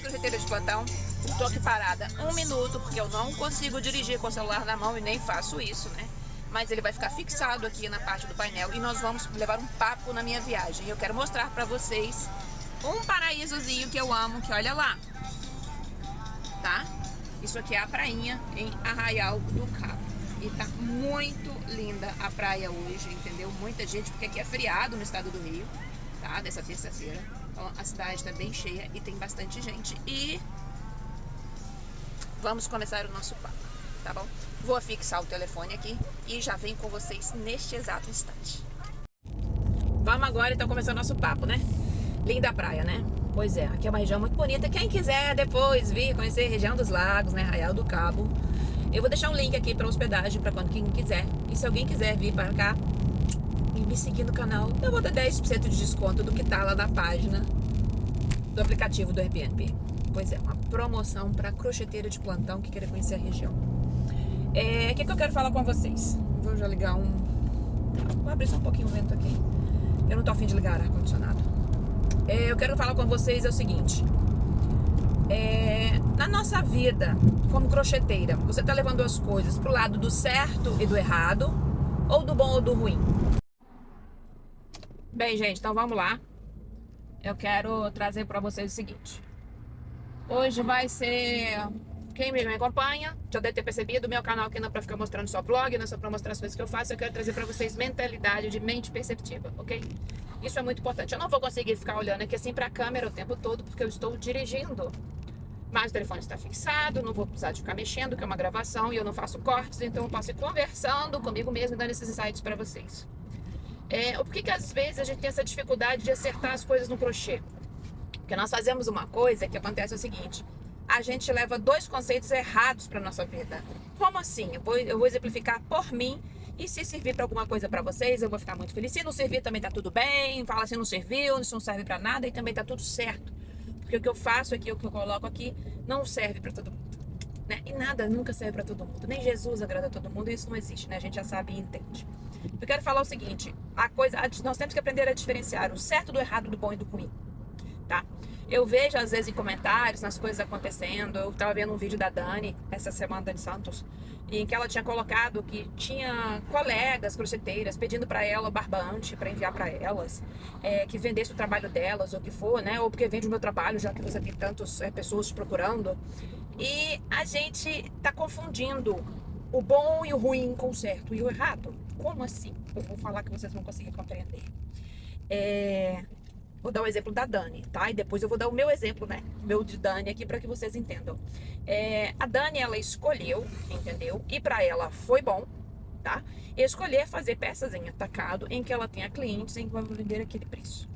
crocheteira de plantão. Estou aqui parada 1 minuto, porque eu não consigo dirigir com o celular na mão e nem faço isso, né? Mas ele vai ficar fixado aqui na parte do painel e nós vamos levar um papo na minha viagem. Eu quero mostrar pra vocês um paraísozinho que eu amo, que olha lá, tá? Isso aqui é a prainha em Arraial do Cabo. E tá muito linda a praia hoje, entendeu? Muita gente, porque aqui é feriado no estado do Rio, tá? Dessa terça-feira. Então a cidade tá bem cheia e tem bastante gente. E vamos começar o nosso papo, tá bom? Vou fixar o telefone aqui e já venho com vocês neste exato instante. Vamos agora então começar o nosso papo, né? Linda praia, né? Pois é, aqui é uma região muito bonita. Quem quiser depois vir conhecer a região dos lagos, né? Arraial do Cabo. Eu vou deixar um link aqui para hospedagem para quem quiser. E se alguém quiser vir para cá e me seguir no canal, eu vou dar 10% de desconto do que tá lá na página do aplicativo do Airbnb. Pois é, uma promoção para crocheteira de plantão que queira conhecer a região. O que eu quero falar com vocês? Vou já ligar Vou abrir só um pouquinho o vento aqui. Eu não tô a fim de ligar ar-condicionado. Eu quero falar com vocês o seguinte. Na nossa vida como crocheteira, você tá levando as coisas pro lado do certo e do errado, ou do bom ou do ruim? Bem, gente, então vamos lá. Eu quero trazer para vocês o seguinte. Hoje vai ser... Quem me acompanha já deve ter percebido, o meu canal aqui não é para ficar mostrando só blog, não é só para mostrar as coisas que eu faço. Eu quero trazer para vocês mentalidade de mente perceptiva, ok? Isso é muito importante. Eu não vou conseguir ficar olhando aqui assim para a câmera o tempo todo, porque eu estou dirigindo. Mas o telefone está fixado, não vou precisar de ficar mexendo, que é uma gravação, e eu não faço cortes, então eu posso ir conversando comigo mesmo e dando esses insights para vocês. Por que às vezes a gente tem essa dificuldade de acertar as coisas no crochê? Porque nós fazemos uma coisa que acontece o seguinte: a gente leva 2 conceitos errados para nossa vida. Como assim? Eu vou exemplificar por mim, e se servir para alguma coisa para vocês, eu vou ficar muito feliz. Se não servir, também tá tudo bem. Fala assim, não serviu, isso não serve para nada, e também tá tudo certo. Porque o que eu faço aqui, o que eu coloco aqui, não serve para todo mundo, né? E nada nunca serve para todo mundo. Nem Jesus agrada a todo mundo, e isso não existe, né? A gente já sabe e entende. Eu quero falar o seguinte: nós temos que aprender a diferenciar o certo do errado, do bom e do ruim, tá? Eu vejo às vezes em comentários, nas coisas acontecendo. Eu tava vendo um vídeo da Dani essa semana, Dani Santos, em que ela tinha colocado que tinha colegas crocheteiras pedindo para ela barbante para enviar para elas, que vendesse o trabalho delas, ou o que for, né? Ou porque vende o meu trabalho, já que você tem tantas pessoas te procurando. E a gente tá confundindo o bom e o ruim com o certo e o errado. Como assim? Eu vou falar que vocês vão conseguir compreender. Vou dar o exemplo da Dani, tá? E depois eu vou dar o meu exemplo, né? Meu de Dani aqui, para que vocês entendam. A Dani, ela escolheu, entendeu? E para ela foi bom, tá? Escolher fazer peças em atacado, em que ela tenha clientes em que vai vender aquele preço.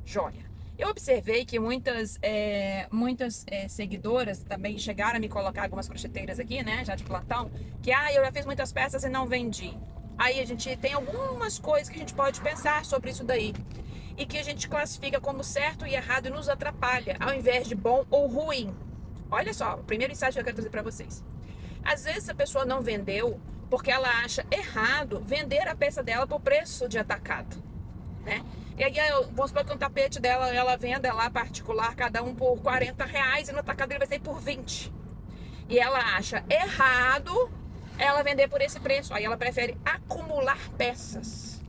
Joia. Eu observei que muitas seguidoras também chegaram a me colocar, algumas crocheteiras aqui, né? Já de plantão, que eu já fiz muitas peças e não vendi. Aí a gente tem algumas coisas que a gente pode pensar sobre isso daí, e que a gente classifica como certo e errado e nos atrapalha, ao invés de bom ou ruim. Olha só, o primeiro insight que eu quero trazer para vocês. Às vezes a pessoa não vendeu porque ela acha errado vender a peça dela por preço de atacado, né? E aí, vamos supor que um tapete dela, ela venda lá particular, cada um por R$40, e no atacado ele vai sair por 20. E ela acha errado ela vender por esse preço. Aí ela prefere acumular peças.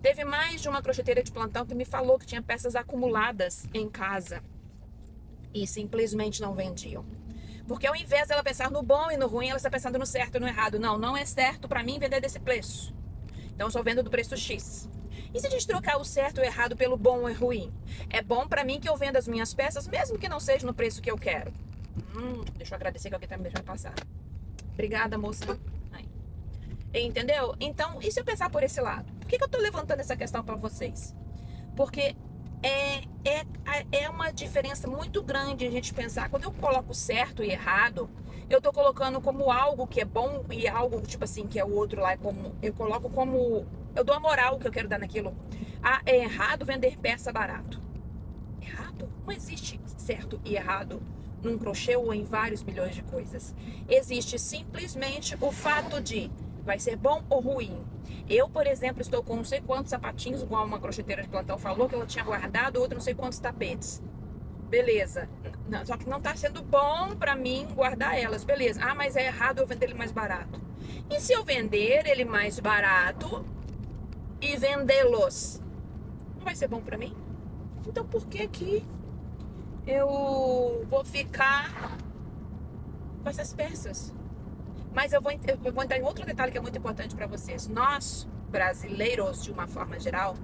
Teve mais de uma crocheteira de plantão que me falou que tinha peças acumuladas em casa e simplesmente não vendiam. Porque ao invés dela pensar no bom e no ruim, ela está pensando no certo e no errado. Não é certo para mim vender desse preço. Então eu só vendo do preço X. E se a gente trocar o certo e o errado pelo bom e ruim? É bom para mim que eu venda as minhas peças, mesmo que não seja no preço que eu quero. Deixa eu agradecer que alguém tá me deixando passar. Obrigada, moça. Entendeu? Então, e se eu pensar por esse lado? Por que eu tô levantando essa questão para vocês? Porque é uma diferença muito grande a gente pensar. Quando eu coloco certo e errado, eu tô colocando como algo que é bom e algo, tipo assim, que é o outro lá. Eu coloco como... Eu dou a moral que eu quero dar naquilo. É errado vender peça barato. Errado? Não existe certo e errado num crochê ou em vários milhões de coisas. Existe simplesmente o fato de vai ser bom ou ruim. Eu, por exemplo, estou com não sei quantos sapatinhos, igual uma crocheteira de plantão falou que ela tinha guardado, outra não sei quantos tapetes. Beleza. Só que não tá sendo bom pra mim guardar elas. Beleza. Ah, mas é errado eu vender ele mais barato. E se eu vender ele mais barato e vendê-los? Não vai ser bom pra mim? Então por que que eu vou ficar com essas peças? Mas eu vou entrar em outro detalhe que é muito importante para vocês. Nós, brasileiros, de uma forma geral,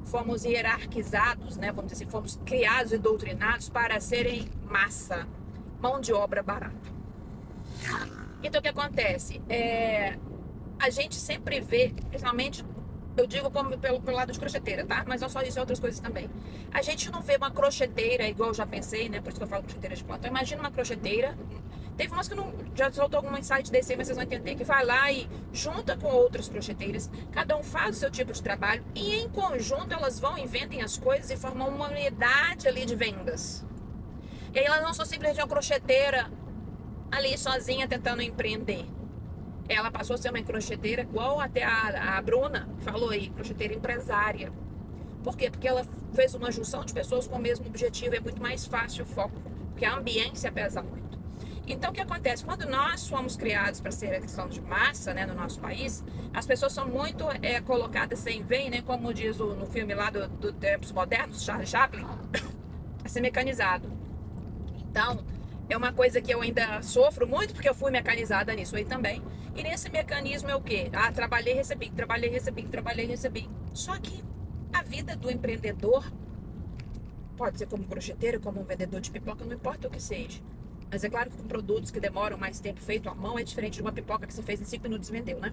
fomos hierarquizados, né? Vamos dizer assim, fomos criados e doutrinados para serem massa, mão de obra barata. Então, o que acontece? A gente sempre vê, principalmente, eu digo como pelo lado de crocheteira, tá? Mas não só isso, outras coisas também. A gente não vê uma crocheteira, igual eu já pensei, né? Por isso que eu falo crocheteira de plantão. Imagina uma crocheteira. Teve umas que não, já soltou algum insight desse aí, mas vocês vão entender, que vai lá e junta com outras crocheteiras, cada um faz o seu tipo de trabalho e em conjunto elas vão e vendem as coisas e formam uma unidade ali de vendas. E aí elas não são simplesmente uma crocheteira ali sozinha tentando empreender. Ela passou a ser uma crocheteira, igual até a Bruna falou aí, crocheteira empresária. Por quê? Porque ela fez uma junção de pessoas com o mesmo objetivo, é muito mais fácil o foco, porque a ambiência pesa muito. Então, o que acontece? Quando nós fomos criados para ser a questão de massa, né, no nosso país, as pessoas são muito colocadas sem ver, né, como diz no filme lá do Tempos Modernos, Charles Chaplin, a ser mecanizado. Então, é uma coisa que eu ainda sofro muito, porque eu fui mecanizada nisso aí também. E nesse mecanismo é o quê? Ah, trabalhei, recebi, trabalhei, recebi, trabalhei, recebi. Só que a vida do empreendedor, pode ser como crocheteiro, como um vendedor de pipoca, não importa o que seja. Mas é claro que com produtos que demoram mais tempo feito à mão, é diferente de uma pipoca que você fez em 5 minutos e vendeu, né?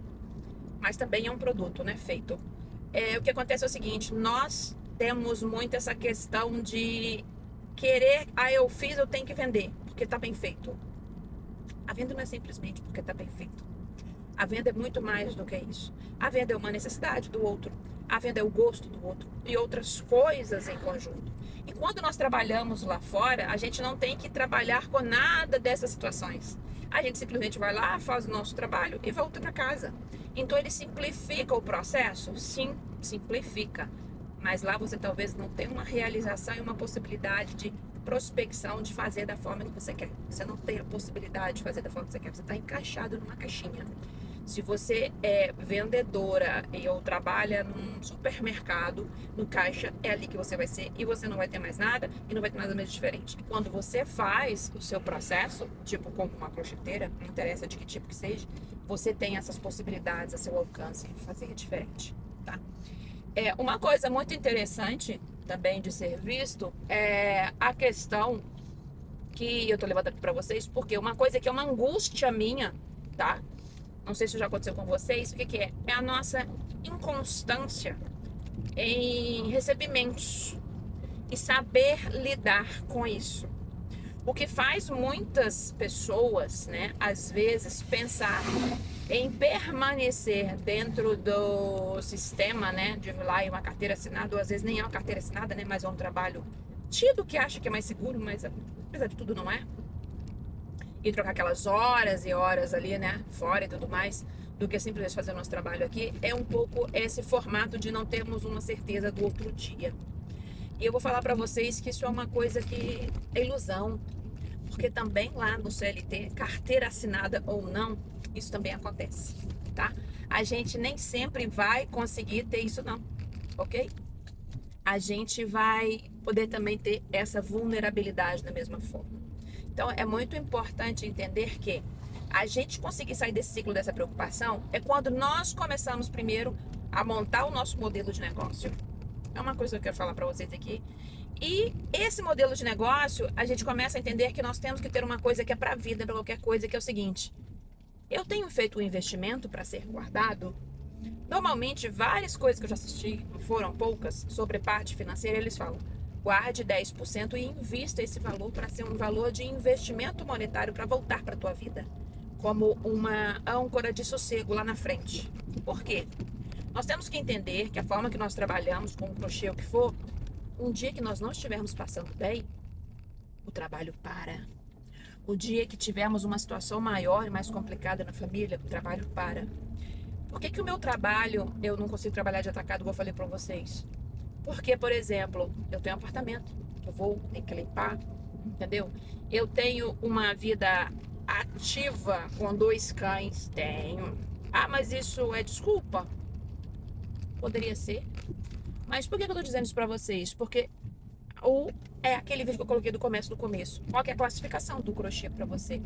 Mas também é um produto, né? Feito. O que acontece é o seguinte, nós temos muito essa questão de querer, eu fiz, eu tenho que vender, porque tá bem feito. A venda não é simplesmente porque tá bem feito. A venda é muito mais do que isso. A venda é uma necessidade do outro. A venda é o gosto do outro. E outras coisas em conjunto. E quando nós trabalhamos lá fora, a gente não tem que trabalhar com nada dessas situações. A gente simplesmente vai lá, faz o nosso trabalho e volta para casa. Então ele simplifica o processo? Sim, simplifica. Mas lá você talvez não tenha uma realização e uma possibilidade de prospecção de fazer da forma que você quer. Você não tem a possibilidade de fazer da forma que você quer. Você está encaixado numa caixinha. Se você é vendedora ou trabalha num supermercado, no caixa, é ali que você vai ser e você não vai ter mais nada e não vai ter nada mais diferente. E quando você faz o seu processo, tipo como uma crocheteira, não interessa de que tipo que seja, você tem essas possibilidades a seu alcance de fazer diferente, tá? Uma coisa muito interessante também de ser visto é a questão que eu tô levando aqui pra vocês, porque uma coisa que é uma angústia minha, tá? Não sei se já aconteceu com vocês, o que é? É a nossa inconstância em recebimentos e saber lidar com isso. O que faz muitas pessoas, né, às vezes pensar em permanecer dentro do sistema, né, de lá em uma carteira assinada, ou às vezes nem é uma carteira assinada, né, mas é um trabalho tido que acha que é mais seguro, mas apesar de tudo não é. E trocar aquelas horas e horas ali, né, fora e tudo mais, do que simplesmente fazer o nosso trabalho aqui, é um pouco esse formato de não termos uma certeza do outro dia. E eu vou falar para vocês que isso é uma coisa que é ilusão, porque também lá no CLT, carteira assinada ou não, isso também acontece, tá? A gente nem sempre vai conseguir ter isso não, ok? A gente vai poder também ter essa vulnerabilidade da mesma forma. Então, é muito importante entender que a gente conseguir sair desse ciclo dessa preocupação é quando nós começamos primeiro a montar o nosso modelo de negócio. É uma coisa que eu quero falar para vocês aqui. E esse modelo de negócio, a gente começa a entender que nós temos que ter uma coisa que é para a vida, para qualquer coisa, que é o seguinte. Eu tenho feito um investimento para ser guardado. Normalmente, várias coisas que eu já assisti, foram poucas, sobre parte financeira, eles falam: guarde 10% e invista esse valor para ser um valor de investimento monetário para voltar para a tua vida, como uma âncora de sossego lá na frente. Por quê? Nós temos que entender que a forma que nós trabalhamos, com o crochê, o que for, um dia que nós não estivermos passando bem, o trabalho para. O dia que tivermos uma situação maior e mais complicada na família, o trabalho para. Por que o meu trabalho, eu não consigo trabalhar de atacado, igual eu falei para vocês? Porque, por exemplo, eu tenho um apartamento, eu vou, tenho que limpar, entendeu? Eu tenho uma vida ativa com 2 cães, tenho. Ah, mas isso é desculpa? Poderia ser. Mas por que eu tô dizendo isso pra vocês? Porque é aquele vídeo que eu coloquei do começo. Qual que é a classificação do crochê pra você?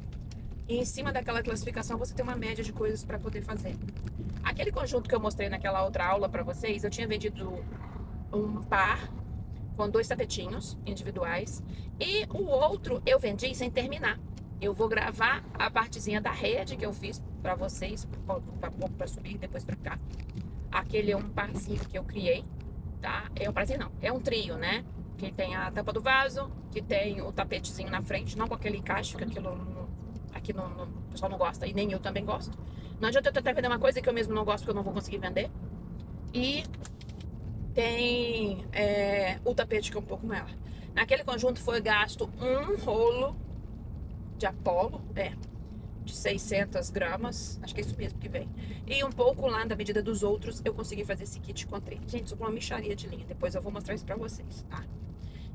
E em cima daquela classificação você tem uma média de coisas para poder fazer. Aquele conjunto que eu mostrei naquela outra aula para vocês, eu tinha vendido um par com 2 tapetinhos individuais e o outro eu vendi sem terminar. Eu vou gravar a partezinha da rede que eu fiz para vocês, para subir depois para cá. Aquele é um parzinho que eu criei, tá? É um parzinho não, é um trio, né? Que tem a tampa do vaso, que tem o tapetezinho na frente, não com aquele encaixe, que aquilo aqui o pessoal não gosta, e nem eu também gosto. Não adianta eu tentar vender uma coisa que eu mesmo não gosto, porque eu não vou conseguir vender. E tem o tapete, que é um pouco maior. Naquele conjunto foi gasto um rolo de Apolo, de 600 gramas, acho que é isso mesmo que vem. E um pouco lá da medida dos outros, eu consegui fazer esse kit com 3. Gente, isso é uma mixaria de linha, depois eu vou mostrar isso pra vocês, tá?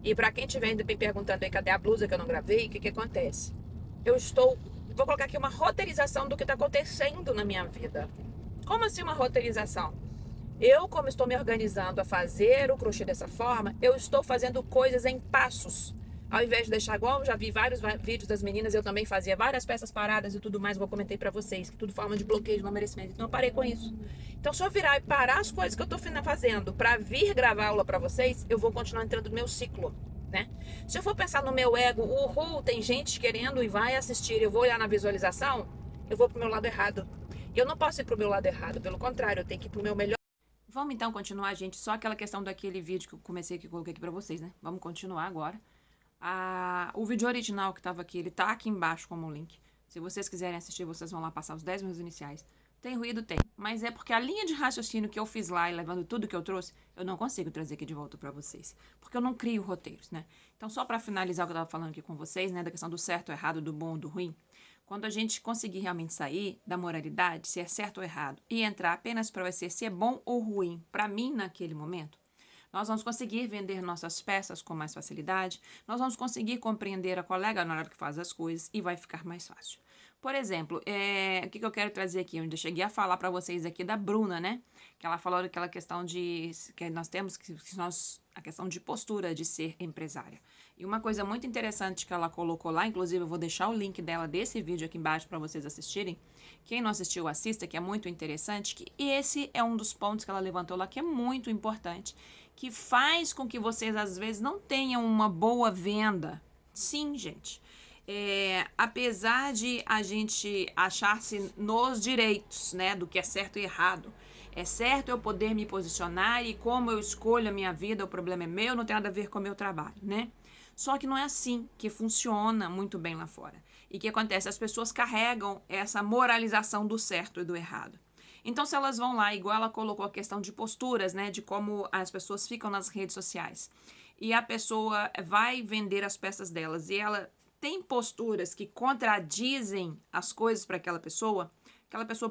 E pra quem tiver ainda me perguntando aí, cadê a blusa que eu não gravei, o que que acontece? Vou colocar aqui uma roteirização do que tá acontecendo na minha vida. Como assim uma roteirização? Como estou me organizando a fazer o crochê dessa forma, eu estou fazendo coisas em passos. Ao invés de deixar igual, já vi vários vídeos das meninas, eu também fazia várias peças paradas e tudo mais, eu comentei pra vocês, que tudo forma de bloqueio de não merecimento. Então eu parei com isso. Então se eu virar e parar as coisas que eu tô fazendo pra vir gravar aula pra vocês, eu vou continuar entrando no meu ciclo, né? Se eu for pensar no meu ego, tem gente querendo e vai assistir, eu vou olhar na visualização, eu vou pro meu lado errado. Eu não posso ir pro meu lado errado, pelo contrário, eu tenho que ir pro meu melhor. Vamos então continuar, gente. Só aquela questão daquele vídeo que eu comecei aqui, coloquei aqui pra vocês, né? Vamos continuar agora. O vídeo original que tava aqui, ele tá aqui embaixo como link. Se vocês quiserem assistir, vocês vão lá passar os 10 minutos iniciais. Tem ruído? Tem. Mas é porque a linha de raciocínio que eu fiz lá e levando tudo que eu trouxe, eu não consigo trazer aqui de volta pra vocês. Porque eu não crio roteiros, né? Então, só pra finalizar o que eu tava falando aqui com vocês, né? Da questão do certo, errado, do bom, do ruim. Quando a gente conseguir realmente sair da moralidade, se é certo ou errado, e entrar apenas para ser se é bom ou ruim para mim naquele momento, nós vamos conseguir vender nossas peças com mais facilidade, nós vamos conseguir compreender a colega na hora que faz as coisas e vai ficar mais fácil. Por exemplo, o que eu quero trazer aqui? Eu cheguei a falar para vocês aqui da Bruna, né? Que ela falou daquela questão de que nós temos a questão de postura de ser empresária. E uma coisa muito interessante que ela colocou lá, inclusive eu vou deixar o link dela desse vídeo aqui embaixo para vocês assistirem. Quem não assistiu, assista, que é muito interessante. E esse é um dos pontos que ela levantou lá, que é muito importante, que faz com que vocês, às vezes, não tenham uma boa venda. Sim, gente. Apesar de a gente achar-se nos direitos, né, do que é certo e errado, é certo eu poder me posicionar e como eu escolho a minha vida, o problema é meu, não tem nada a ver com o meu trabalho, né? Só que não é assim que funciona muito bem lá fora. E o que acontece? As pessoas carregam essa moralização do certo e do errado. Então, se elas vão lá, igual ela colocou a questão de posturas, né, de como as pessoas ficam nas redes sociais, e a pessoa vai vender as peças delas, e ela tem posturas que contradizem as coisas para aquela pessoa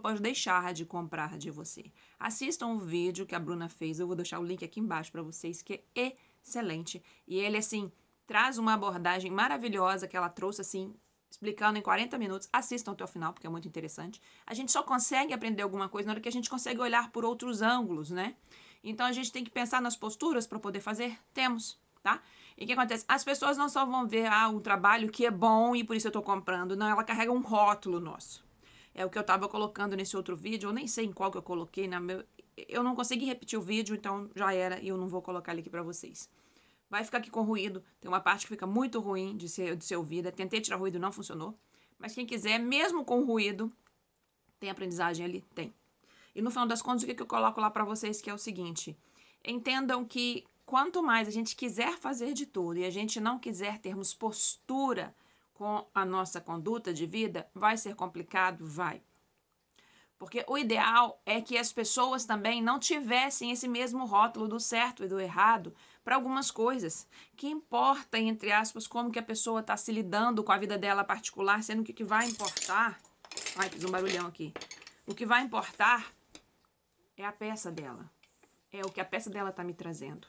pode deixar de comprar de você. Assistam o vídeo que a Bruna fez, eu vou deixar o link aqui embaixo para vocês, que é excelente. E ele, assim, traz uma abordagem maravilhosa que ela trouxe, assim, explicando em 40 minutos. Assistam até o final, porque é muito interessante. A gente só consegue aprender alguma coisa na hora que a gente consegue olhar por outros ângulos, né? Então, a gente tem que pensar nas posturas para poder fazer? Temos, tá? E o que acontece? As pessoas não só vão ver um trabalho que é bom e por isso eu estou comprando. Não, ela carrega um rótulo nosso. É o que eu estava colocando nesse outro vídeo. Eu nem sei em qual que eu coloquei. Eu não consegui repetir o vídeo, então já era. E eu não vou colocar ele aqui para vocês. Vai ficar aqui com ruído. Tem uma parte que fica muito ruim de ser ouvida. Tentei tirar ruído, não funcionou. Mas quem quiser, mesmo com ruído, tem aprendizagem ali? Tem. E no final das contas, o que eu coloco lá para vocês, que é o seguinte. Entendam que quanto mais a gente quiser fazer de tudo e a gente não quiser termos postura com a nossa conduta de vida, vai ser complicado? Vai. Porque o ideal é que as pessoas também não tivessem esse mesmo rótulo do certo e do errado para algumas coisas. Que importa, entre aspas, como que a pessoa está se lidando com a vida dela particular, sendo que o que vai importar... Ai, fiz um barulhão aqui. O que vai importar é a peça dela. É o que a peça dela está me trazendo.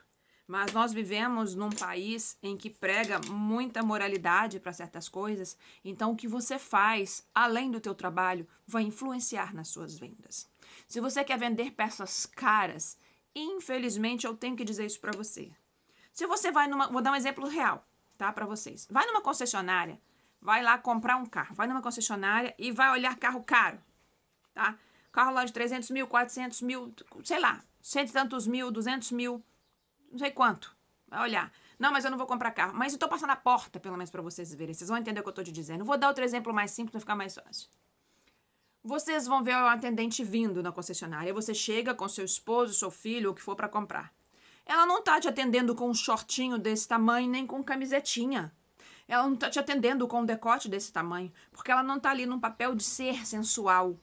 Mas nós vivemos num país em que prega muita moralidade para certas coisas, então o que você faz, além do teu trabalho, vai influenciar nas suas vendas. Se você quer vender peças caras, infelizmente eu tenho que dizer isso para você. Se você vai numa, vou dar um exemplo real, tá, para vocês. Vai numa concessionária, vai lá comprar um carro, vai numa concessionária e vai olhar carro caro, tá? Carro lá de 300 mil, 400 mil, sei lá, cento e tantos mil, 200 mil, não sei quanto. Vai olhar. Não, mas eu não vou comprar carro. Mas eu tô passando a porta, pelo menos, para vocês verem. Vocês vão entender o que eu tô te dizendo. Vou dar outro exemplo mais simples para ficar mais fácil. Vocês vão ver o atendente vindo na concessionária. Você chega com seu esposo, seu filho, o que for para comprar. Ela não tá te atendendo com um shortinho desse tamanho, nem com camisetinha. Ela não tá te atendendo com um decote desse tamanho, porque ela não tá ali num papel de ser sensual.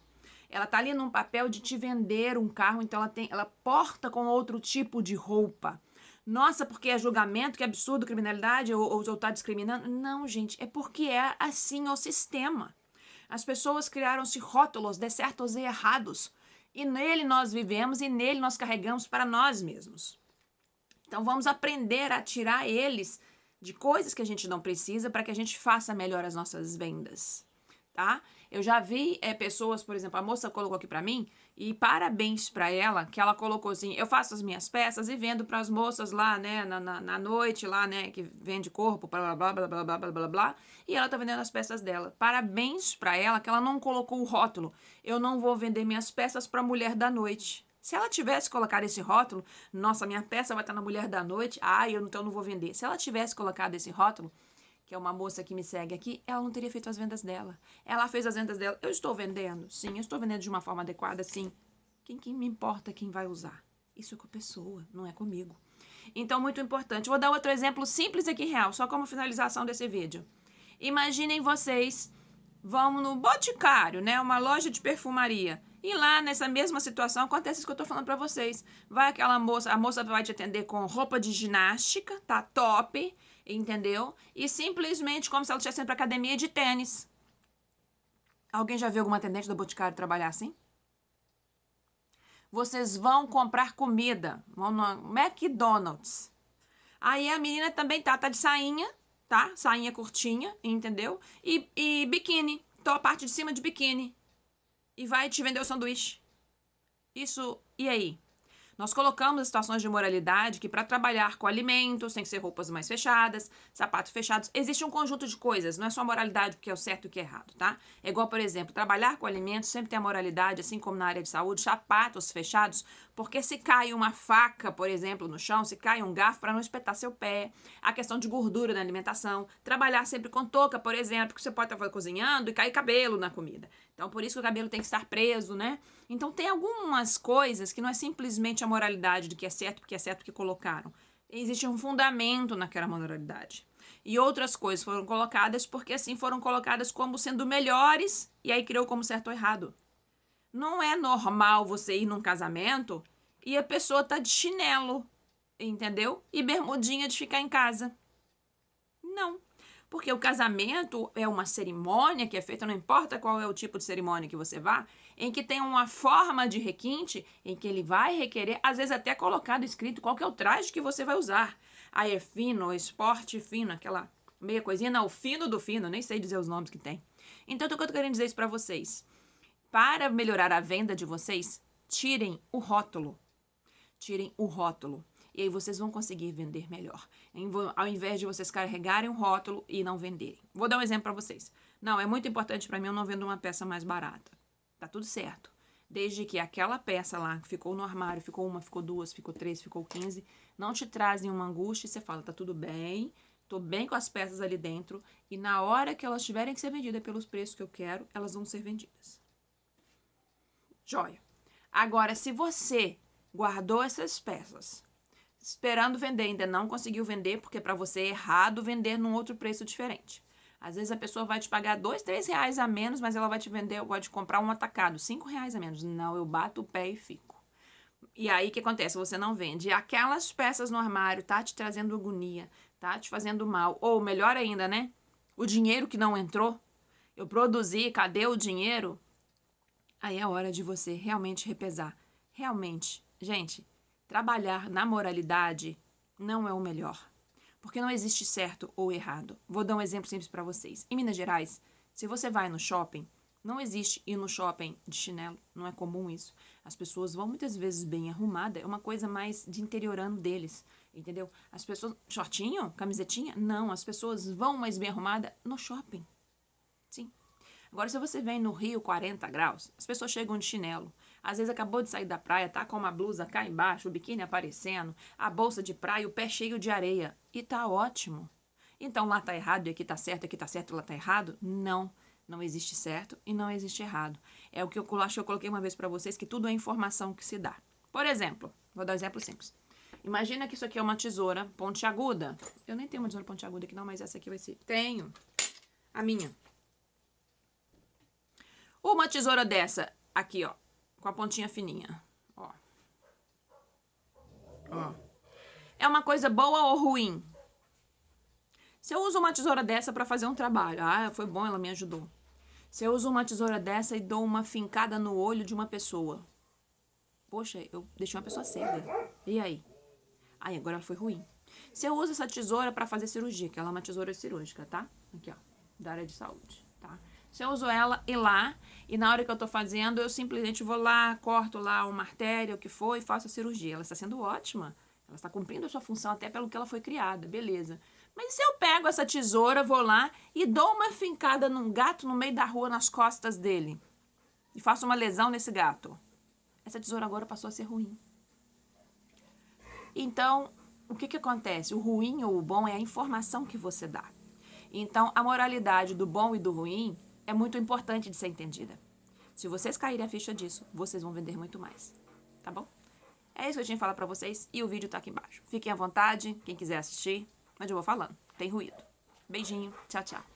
Ela tá ali num papel de te vender um carro, então ela porta com outro tipo de roupa. Nossa, porque é julgamento, que absurdo, criminalidade, ou tá discriminando. Não, gente, é porque é assim o sistema. As pessoas criaram-se rótulos de certos e errados. E nele nós vivemos e nele nós carregamos para nós mesmos. Então vamos aprender a tirar eles de coisas que a gente não precisa para que a gente faça melhor as nossas vendas, tá? Eu já vi pessoas, por exemplo, a moça colocou aqui para mim, e parabéns para ela, que ela colocou assim, eu faço as minhas peças e vendo para as moças lá, né, na noite lá, né, que vende corpo, blá, blá, blá, blá, blá, blá, blá, blá, e ela tá vendendo as peças dela. Parabéns para ela, que ela não colocou o rótulo, eu não vou vender minhas peças para mulher da noite. Se ela tivesse colocado esse rótulo, nossa, minha peça vai estar na mulher da noite, então eu não vou vender. Se ela tivesse colocado esse rótulo, que é uma moça que me segue aqui, ela não teria feito as vendas dela. Ela fez as vendas dela. Eu estou vendendo? Sim. Eu estou vendendo de uma forma adequada? Sim. Quem me importa quem vai usar? Isso é com a pessoa, não é comigo. Então, muito importante. Vou dar outro exemplo simples aqui, real, só como finalização desse vídeo. Imaginem vocês vão no Boticário, né? Uma loja de perfumaria. E lá, nessa mesma situação, acontece isso que eu tô falando pra vocês. Vai aquela moça, a moça vai te atender com roupa de ginástica, tá top, entendeu? E simplesmente como se ela estivesse indo pra academia de tênis. Alguém já viu alguma atendente do Boticário trabalhar assim? Vocês vão comprar comida, vão no McDonald's. Aí a menina também tá de sainha, tá? Sainha curtinha, entendeu? E biquíni, a parte de cima de biquíni. E vai te vender o sanduíche. Isso, e aí? Nós colocamos as situações de moralidade que para trabalhar com alimentos tem que ser roupas mais fechadas, sapatos fechados. Existe um conjunto de coisas, não é só moralidade porque é o certo e o que é errado, tá? É igual, por exemplo, trabalhar com alimentos sempre tem a moralidade, assim como na área de saúde, sapatos fechados, porque se cai uma faca, por exemplo, no chão, se cai um garfo para não espetar seu pé, a questão de gordura na alimentação, trabalhar sempre com touca, por exemplo, que você pode estar cozinhando e cair cabelo na comida. Então, por isso que o cabelo tem que estar preso, né? Então, tem algumas coisas que não é simplesmente a moralidade do que é certo, porque é certo que colocaram. Existe um fundamento naquela moralidade. E outras coisas foram colocadas porque, assim, foram colocadas como sendo melhores e aí criou como certo ou errado. Não é normal você ir num casamento e a pessoa tá de chinelo, entendeu? E bermudinha de ficar em casa. Não. Porque o casamento é uma cerimônia que é feita, não importa qual é o tipo de cerimônia que você vá, em que tem uma forma de requinte, em que ele vai requerer, às vezes até colocado escrito qual que é o traje que você vai usar. Aí é fino, esporte fino, aquela meia coisinha, não, o fino do fino, nem sei dizer os nomes que tem. Então, o que eu tô querendo dizer isso pra vocês? Para melhorar a venda de vocês, tirem o rótulo. Tirem o rótulo. E aí vocês vão conseguir vender melhor. Ao invés de vocês carregarem o rótulo e não venderem. Vou dar um exemplo para vocês. Não, é muito importante para mim, eu não vendo uma peça mais barata. Tá tudo certo. Desde que aquela peça lá, que ficou no armário, ficou uma, ficou duas, ficou três, ficou 15, não te trazem uma angústia e você fala, tá tudo bem, tô bem com as peças ali dentro, e na hora que elas tiverem que ser vendidas pelos preços que eu quero, elas vão ser vendidas. Joia. Agora, se você guardou essas peças esperando vender, ainda não conseguiu vender, porque para você é errado vender num outro preço diferente. Às vezes a pessoa vai te pagar 2, 3 reais a menos, mas ela vai te vender, pode comprar um atacado, 5 reais a menos. Não, eu bato o pé e fico. E aí o que acontece? Você não vende. E aquelas peças no armário tá te trazendo agonia, tá te fazendo mal. Ou melhor ainda, né? O dinheiro que não entrou. Eu produzi, cadê o dinheiro? Aí é hora de você realmente repesar. Realmente, gente, trabalhar na moralidade não é o melhor. Porque não existe certo ou errado. Vou dar um exemplo simples para vocês. Em Minas Gerais, se você vai no shopping, não existe ir no shopping de chinelo. Não é comum isso. As pessoas vão muitas vezes bem arrumadas. É uma coisa mais de interiorano deles. Entendeu? As pessoas... Shortinho? Camisetinha? Não. As pessoas vão mais bem arrumadas no shopping. Sim. Agora, se você vem no Rio 40 graus, as pessoas chegam de chinelo. Às vezes acabou de sair da praia, tá com uma blusa cá embaixo, o biquíni aparecendo, a bolsa de praia, o pé cheio de areia. E tá ótimo. Então lá tá errado e aqui tá certo e lá tá errado? Não. Não existe certo e não existe errado. É o que eu acho que eu coloquei uma vez pra vocês, que tudo é informação que se dá. Por exemplo, vou dar um exemplo simples. Imagina que isso aqui é uma tesoura pontiaguda. Eu nem tenho uma tesoura pontiaguda aqui não, mas essa aqui vai ser. Tenho. A minha. Uma tesoura dessa, aqui, ó, com a pontinha fininha, ó. Ó. É uma coisa boa ou ruim? Se eu uso uma tesoura dessa pra fazer um trabalho, foi bom, ela me ajudou. Se eu uso uma tesoura dessa e dou uma fincada no olho de uma pessoa, poxa, eu deixei uma pessoa cega. E aí? Aí, agora foi ruim. Se eu uso essa tesoura pra fazer cirurgia, que ela é uma tesoura cirúrgica, tá? Aqui, ó, da área de saúde, tá? Se eu uso ela e na hora que eu tô fazendo, eu simplesmente vou lá, corto lá uma artéria, o que for, e faço a cirurgia. Ela está sendo ótima. Ela está cumprindo a sua função até pelo que ela foi criada, beleza. Mas se eu pego essa tesoura, vou lá e dou uma fincada num gato no meio da rua, nas costas dele, e faço uma lesão nesse gato, essa tesoura agora passou a ser ruim. Então, o que acontece? O ruim ou o bom é a informação que você dá. Então, a moralidade do bom e do ruim é muito importante de ser entendida. Se vocês caírem a ficha disso, vocês vão vender muito mais. Tá bom? É isso que eu tinha que falar pra vocês e o vídeo tá aqui embaixo. Fiquem à vontade, quem quiser assistir, mas eu vou falando. Tem ruído. Beijinho, tchau, tchau.